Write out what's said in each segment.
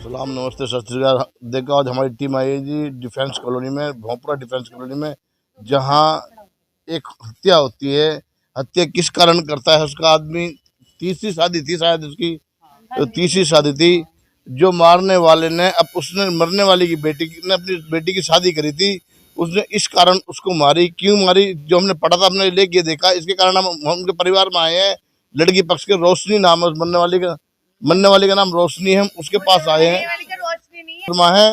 सलाम, नमस्ते, सत श्री अकाल। देखो आज हमारी टीम आई है जी डिफेंस कॉलोनी में, भोंपरा डिफेंस कॉलोनी में, जहाँ एक हत्या होती है। हत्या किस कारण करता है उसका आदमी, तीसरी शादी थी शायद उसकी, तो तीसरी शादी थी। जो मारने वाले ने, अब उसने मरने वाली की बेटी ने अपनी बेटी की शादी करी थी, उसने इस कारण उसको मारी। क्यों मारी जो हमने पढ़ा था, हमने लेके देखा, इसके कारण हम उनके परिवार में आए हैं। लड़की पक्ष के रोशनी नाम है उस मरने वाली का नाम रोशनी है। हम उसके पास आए हैं, शर्मा है,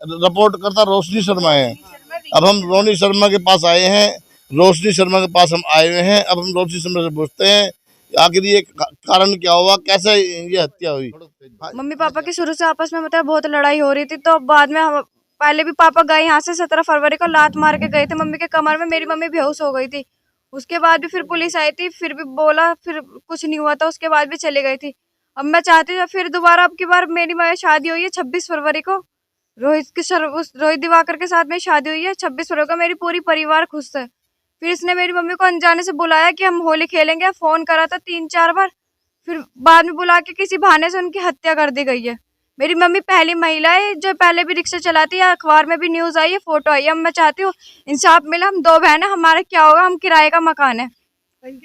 रिपोर्ट करता रोशनी शर्मा है। अब हम रोनी शर्मा के पास आए हैं, रोशनी शर्मा के पास हम आए हुए हैं। अब हम रोशनी शर्मा से पूछते हैं आखिर ये कारण क्या हुआ, कैसे ये हत्या हुई। मम्मी पापा की शुरू से आपस में मतलब बहुत लड़ाई हो रही थी, तो बाद में हम पहले भी पापा गए यहाँ से 17 फरवरी को लात मार के गए थे मम्मी के कमर में। मेरी मम्मी बेहोश हो गई थी। उसके बाद भी फिर पुलिस आई थी, फिर भी बोला, फिर कुछ नहीं हुआ था। उसके बाद भी चली गई थी। अब मैं चाहती हूँ फिर दोबारा, अब की बार मेरी शादी हुई है 26 फरवरी को, रोहित दिवाकर के साथ में शादी हुई है 26 फरवरी को। मेरी पूरी परिवार खुश है। फिर इसने मेरी मम्मी को अनजाने से बुलाया कि हम होली खेलेंगे, फोन करा था 3-4 बार। फिर बाद में बुला के किसी बहाने से उनकी हत्या कर दी गई है। मेरी मम्मी पहली महिला है जो पहले भी रिक्शा चलाती है, अखबार में भी न्यूज आई है, फोटो आई है। अब मैं चाहती हूँ इंसाफ मिले। हम 2 बहन है, हमारा क्या होगा, हम किराए का मकान है,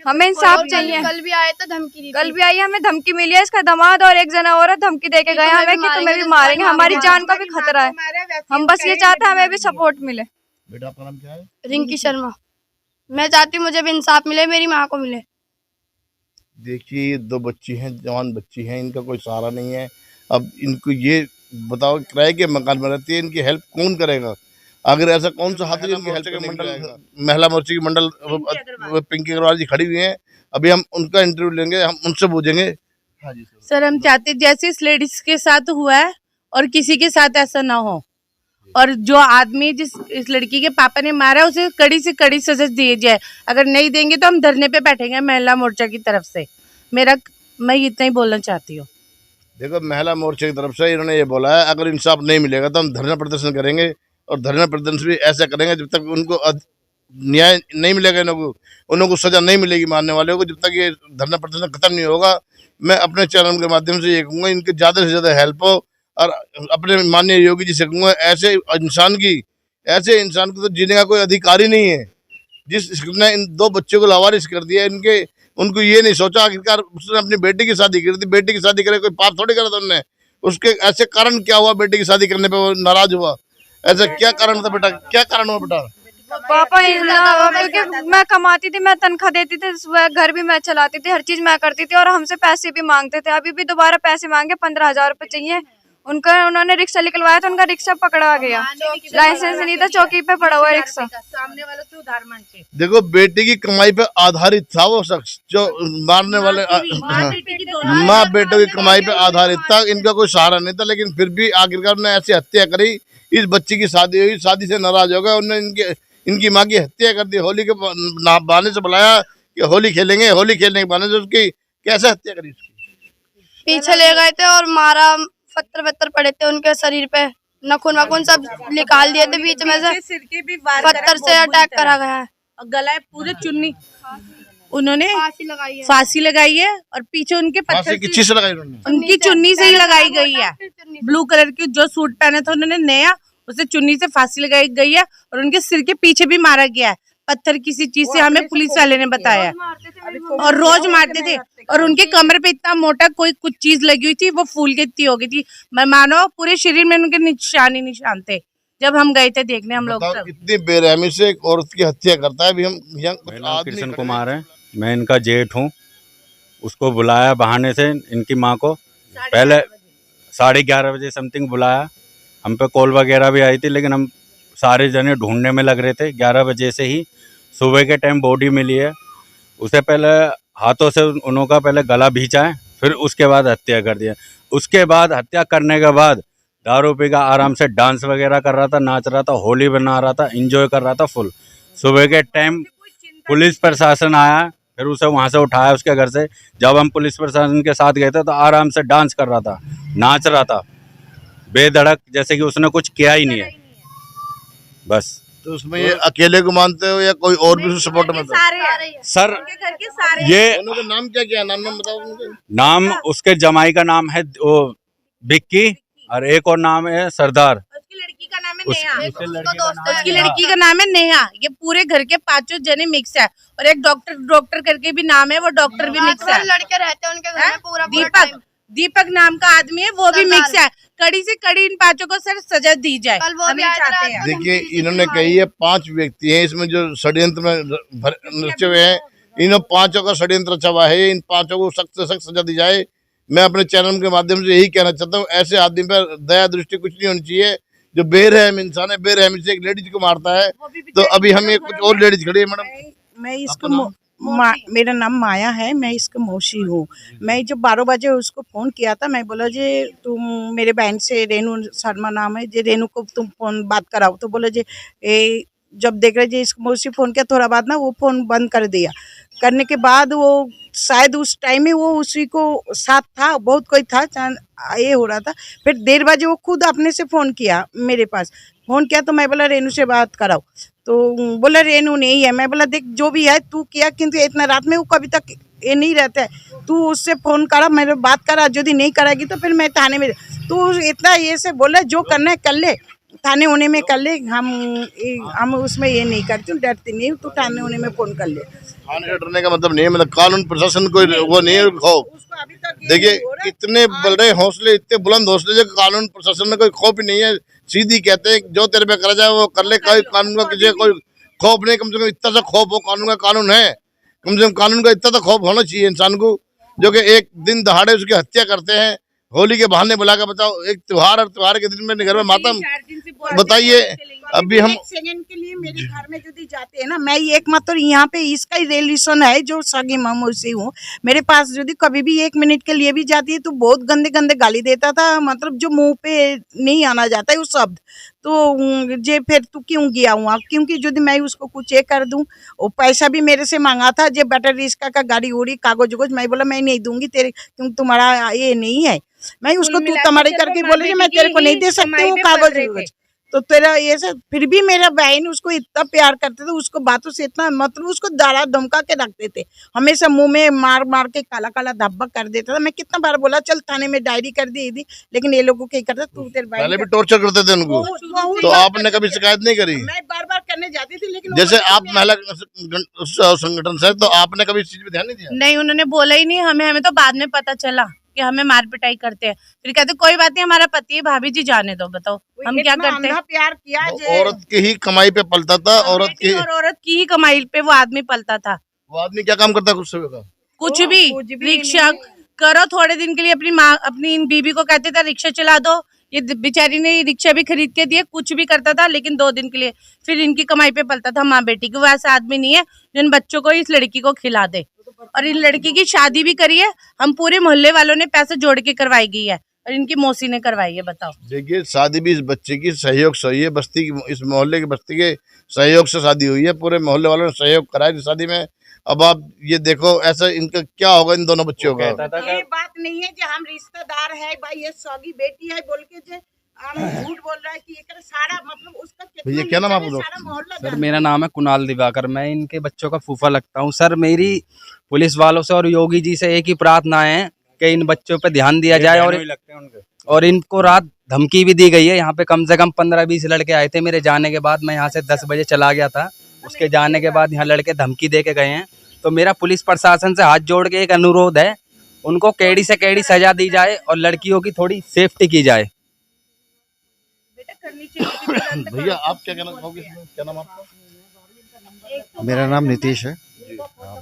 हमें इंसाफ चाहिए। कल भी आए तो धमकी, कल भी आई है, हमें धमकी मिली है। इसका दामाद और एक जना और धमकी दे के गए हमें कि तुम्हें भी मारेंगे, हमारी जान का भी खतरा है। हम बस ये चाहते हैं हमें भी सपोर्ट मिले। बेटा आपका नाम क्या है? रिंकी शर्मा। मैं चाहती हूँ मुझे भी इंसाफ मिले, मेरी माँ को मिले। देखिए 2 बच्ची हैं, जवान बच्ची हैं, इनका कोई सहारा नहीं है। अब इनको ये बताओ, किराए के मकान में रहती है, इनकी हेल्प कौन करेगा? अगर ऐसा कौन सा हाथ इनकी हेल्प करने के लिए? महिला मोर्चे की मंडल पिंकी अग्रवाल जी खड़ी हुई हैं, अभी हम उनका इंटरव्यू लेंगे, हम उनसे पूछेंगे। हाँ जी सर, हम चाहते जैसे इस लेडीज के साथ हुआ है और किसी के साथ ऐसा ना हो, और जो आदमी इस लड़की के पापा ने मारा उसे कड़ी से कड़ी सजा दी जाए। अगर नहीं देंगे तो हम धरने पे बैठेंगे महिला मोर्चा की तरफ से। मैं इतना ही बोलना चाहती हूँ। देखो, महिला मोर्चे की तरफ से इन्होंने ये बोला है अगर इंसाफ नहीं मिलेगा तो हम धरना प्रदर्शन करेंगे, और धरना प्रदर्शन भी ऐसा करेंगे जब तक उनको न्याय नहीं मिलेगा, उनको सजा नहीं मिलेगी मारने वाले को, जब तक ये धरना प्रदर्शन खत्म नहीं होगा। मैं अपने चैनल के माध्यम से ये कहूँगा इनकी ज़्यादा से ज़्यादा हेल्प हो, और अपने माननीय योगी जी से कहूँगा ऐसे इंसान को तो जीने का कोई अधिकार ही नहीं है। जिसने इन 2 बच्चों को लावारिस कर दिया, उनको ये नहीं सोचा आखिरकार उसने अपनी बेटी की शादी की थी। बेटी की शादी करे कोई पाप थोड़ी करा था उनने। उसके ऐसे कारण क्या हुआ, बेटी की शादी करने पे वो नाराज हुआ? ऐसा क्या कारण था बेटा, क्या कारण हुआ बेटा? पापा क्योंकि मैं कमाती थी, मैं तनख्वाह देती थी, घर भी मैं चलाती थी, हर चीज मैं करती थी, और हमसे पैसे भी मांगते थे। अभी भी दोबारा पैसे मांगे, 15,000 रुपए चाहिए। उन्होंने रिक्शा निकलवाया था, उनका रिक्शा पकड़ा गया, लाइसेंस नहीं था, चौकी पे पड़ा हुआ रिक्शा। सामने वाला से उधार मांग के। देखो, बेटी की कमाई पे आधारित था वो शख्स जो मारने वाले, माँ बेटों की कमाई पे आधारित था। इनका कोई सहारा नहीं था, लेकिन फिर भी आखिरकार ने ऐसी हत्या करी। इस बच्ची की शादी हुई, शादी से नाराज हो गए, उन्होंने इनकी माँ की हत्या कर दी। होली के बहाने से बुलाया कि होली खेलेंगे, होली खेलने के बहाने से उसकी कैसे हत्या करी? पीछे ले गए थे और मारा, पत्थर पड़े थे उनके शरीर पे, नखून सब निकाल दिए थे बीच में से, सिर के भी वार पत्थर से अटैक करा गया है। और गलाए पूरे चुन्नी, उन्होंने फांसी लगाई है और पीछे उनके पत्थर किसी से लगाई उन्होंने? उनकी चुन्नी से ही लगाई गई है। ब्लू कलर की जो सूट पहना था उन्होंने नया, उसे चुन्नी से फांसी लगाई गई है, और उनके सिर के पीछे भी मारा गया है पत्थर किसी चीज से, हमें पुलिस वाले ने बताया। और रोज मारते थे, और उनके कमर पे इतना मोटा कोई कुछ चीज लगी हुई थी, वो फूल के इतनी हो गई थी। मैं मानो पूरे शरीर में उनके निशान थे जब हम गए थे देखने। हम लोग इतनी बेरहमी से एक औरत की हत्या करता है। अभी हम कृष्ण कुमार है, मैं इनका जेठ हूँ। उसको बुलाया बहाने से, इनकी माँ को पहले 11:30 बजे समथिंग बुलाया। हम पे कॉल वगैरह भी आई थी, लेकिन हम सारे जने ढूंढने में लग रहे थे। 11 बजे से ही सुबह के टाइम बॉडी मिली है। उसे पहले हाथों से उनका पहले गला भींचा है, फिर उसके बाद हत्या कर दिया। उसके बाद हत्या करने के बाद दारू पी का आराम से डांस वगैरह कर रहा था, नाच रहा था, होली बना रहा था, एंजॉय कर रहा था फुल। सुबह के टाइम पुलिस प्रशासन आया, फिर उसे वहाँ से उठाया उसके घर से। जब हम पुलिस प्रशासन के साथ गए थे तो आराम से डांस कर रहा था, नाच रहा था बेधड़क, जैसे कि उसने कुछ किया ही नहीं है बस। तो उसमें ये अकेले को मानते हो या कोई और भी सपोर्ट में था? सर ये उनका नाम क्या नाम बताओ उनके। नाम उसके जमाई का नाम है वो विक्की, और एक और नाम है सरदार। उसकी लड़की का नाम है उस- नेहा। उसके उसका लड़के का दोस्त नाम है। है उसकी नेहा। लड़की का नाम है नेहा। ये पूरे घर के 5 जने मिक्स है और एक डॉक्टर करके भी नाम है, वो डॉक्टर भी मिक्स है। लड़के रहते हैं उनके घर में पूरा दीपक नाम का आदमी है, वो भी सरदार। मिक्स है। कड़ी से कड़ी इन 5 को सर सजा दी जाए, कल वो हम भी ये आया था चाहते रात हैं। को। देखिए इन्होंने कही है 5 व्यक्ति हैं इसमें जो षड्यंत्र में रचे हुए हैं। इन 5 का षड्यंत्र रचा हुआ है। इन 5 को सख्त से सख्त सजा दी जाए। मैं अपने चैनल के माध्यम से यही कहना चाहता हूँ, ऐसे आदमी पर दया दृष्टि कुछ नहीं होनी चाहिए। जो बेरहम इंसान है, बेरहमी से एक लेडीज को मारता है। तो अभी हम एक कुछ और लेडीज खड़ी है मैडम। मैं इसको मेरा नाम माया है, मैं इसका मौसी हूँ। मैं जब 12 बजे उसको फ़ोन किया था, मैं बोला जी तुम मेरे बहन से, रेनू शर्मा नाम है जी, रेनू को तुम फ़ोन बात कराओ। तो बोला जी जब देख रहे जी इसको मौसी फ़ोन किया, थोड़ा बाद ना वो फ़ोन बंद कर दिया। करने के बाद वो शायद उस टाइम में वो उसी को साथ था, बहुत कोई था, ये हो रहा था। फिर 1:30 बजे वो खुद अपने से फ़ोन किया मेरे पास। फ़ोन किया तो मैं बोला रेनू से बात कराओ। तो बोला रेनू नहीं है। मैं बोला देख जो भी है तू किया, किंतु इतना रात में वो कभी तक ये नहीं रहता है, तू उससे फ़ोन करा, मेरे बात करा, यदि नहीं कराएगी तो फिर मैं थाने में। तू इतना ये से बोला जो करना है कर ले, थाने होने में कर ले, हम उसमें ये नहीं करती हूँ, डरती नहीं हूँ, तू थाने होने में फ़ोन कर ले। थाने से डरने का मतलब नहीं है, मतलब कानून प्रशासन को वो नहीं है खौफ। उसको अभी तक ये देखिए नहीं हो रहा। कितने बड़े हौसले, इतने बुलंद हौसले जो कानून प्रशासन में कोई खौफ ही नहीं है। सीधी कहते हैं जो तेरे पे करा जाए वो कर ले, कोई कानून का किसी कोई खौफ नहीं। कम से कम इतना सा खौफ हो, कानून का कानून है, कम से कम कानून का इतना तो खौफ होना चाहिए इंसान को। जो कि एक दिन दहाड़े उसकी हत्या करते हैं, होली के बहाने बुला कर। बताओ एक त्योहार, और त्योहार के दिन में घर में मातम। बताइए अभी हम एक सेकंड के लिए मेरे घर में यदि जाते हैं ना, मैं एकमात्र यहाँ पे इसका ही रिलेशन है जो सगी मौसी हूँ। मेरे पास यदि कभी भी 1 मिनट के लिए भी जाती है तो बहुत गंदे गंदे गाली देता था, मतलब जो मुंह पे नहीं आना जाता है वो शब्द। तो जे फिर तू क्यों गया हुआ, क्योंकि यदि मैं उसको कुछ ये कर दूं, वो पैसा भी मेरे से मांगा था, जे बैटर रिक्शा का गाड़ी उड़ी कागज उगज, मैं बोला मैं नहीं दूंगी तेरे, क्योंकि तुम्हारा ये नहीं है। मैं उसको तू तमारी करके बोले मैं तेरे को नहीं दे सकती वो कागज उगज। तो तेरा ये सब, फिर भी मेरा बहन उसको इतना प्यार करते थे, उसको बातों से इतना, मतलब उसको डरा धमका के रखते थे, हमेशा मुंह में मार मार के काला काला धब्बा कर देता था। मैं कितना बार बोला चल थाने में डायरी कर दी थी, लेकिन ये लोगों क्या करते, तू तेरे पहले भी बहन टॉर्चर करते थे उनको, बहुत तो बार आपने कभी शिकायत नहीं करी? मैं बार बार करने जाती थी, लेकिन जैसे वो आप महिला संगठन से, तो आपने कभी इस चीज पे ध्यान नहीं दिया? नहीं, उन्होंने बोला ही नहीं हमें तो बाद में पता चला कि हमें मार पिटाई करते हैं। फिर कहते कोई बात नहीं, हमारा पति है, भाभी जी जाने दो। बताओ हम क्या इतना करते हैं? अंधा प्यार किया वो जे औरत की ही कमाई पे पलता था, औरत की। और औरत की ही कमाई पे वो आदमी पलता था। वो आदमी क्या काम करता है कुछ समय का? कुछ भी रिक्शा करो, थोड़े दिन के लिए अपनी माँ, अपनी इन बीबी को कहते थे रिक्शा चला दो, ये बेचारी ने रिक्शा भी खरीद के दिए, कुछ भी करता था, लेकिन 2 दिन के लिए। फिर इनकी कमाई पे पलता था माँ बेटी की। वो ऐसा आदमी नहीं है जो इन बच्चों को, इस लड़की को खिला दे। और इन लड़की की शादी भी करी है, हम पूरे मोहल्ले वालों ने पैसे जोड़ के करवाई गई है, और इनकी मौसी ने करवाई है। बताओ देखिए शादी भी इस बच्चे की सहयोग से हुई है, बस्ती की, इस मोहल्ले की बस्ती के सहयोग से शादी हुई है। पूरे मोहल्ले वालों ने सहयोग कराया इस शादी में। अब आप ये देखो ऐसा इनका क्या होगा इन दोनों बच्चों का। कहता था ये बात नहीं है कि हम रिश्तेदार है भाई, ये सगी बेटी है बोल के जे हम झूठ बोल रहा है कि ये सारा, मतलब उसका कितना भैया, क्या नाम इज्जत आपका? है, सारा मोहल्ला सर जानता मेरा नाम है कुणाल दिवाकर, मैं इनके बच्चों का फूफा लगता हूँ। सर मेरी पुलिस वालों से और योगी जी से एक ही प्रार्थना है कि इन बच्चों पे ध्यान दिया जाए। बहनों ही लगते हैं उनके। और इनको रात धमकी भी दी गई है। यहाँ पे कम से कम 15-20 लड़के आए थे मेरे जाने के बाद। मैं यहाँ से 10 बजे चला गया था, उसके जाने के बाद यहाँ लड़के धमकी दे के गए हैं। तो मेरा पुलिस प्रशासन से हाथ जोड़ के एक अनुरोध है, उनको कैडी से कैडी सजा दी जाए और लड़कियों की थोड़ी सेफ्टी की जाए। भैया आप क्या कहना चाहोगे इसमें? क्या नाम आपका? मेरा नाम नीतीश है,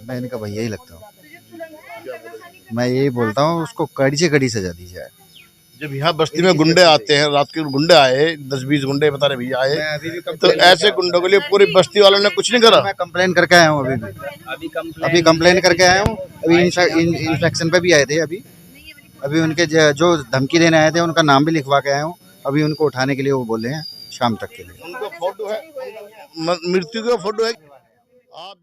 मैं इनका भैया ही लगता हूँ। मैं यही बोलता हूँ उसको कड़ी से कड़ी सजा दी जाए। जब यहाँ बस्ती में गुंडे आते हैं, रात के गुंडे आए 10-20 गुंडे बता रहे भैया आए, तो ऐसे गुंडों के लिए पूरी बस्ती वालों ने कुछ नहीं करा। मैं कंप्लेन करके आया हूँ, अभी कंप्लेन करके आया हूँ। अभी इंस्पेक्शन पे भी आए थे। अभी उनके जो धमकी देने आए थे उनका नाम भी लिखवा के आया हूँ। अभी उनको उठाने के लिए वो बोले हैं शाम तक के लिए। उनका फोटो है, मृत्यु का फोटो है, आप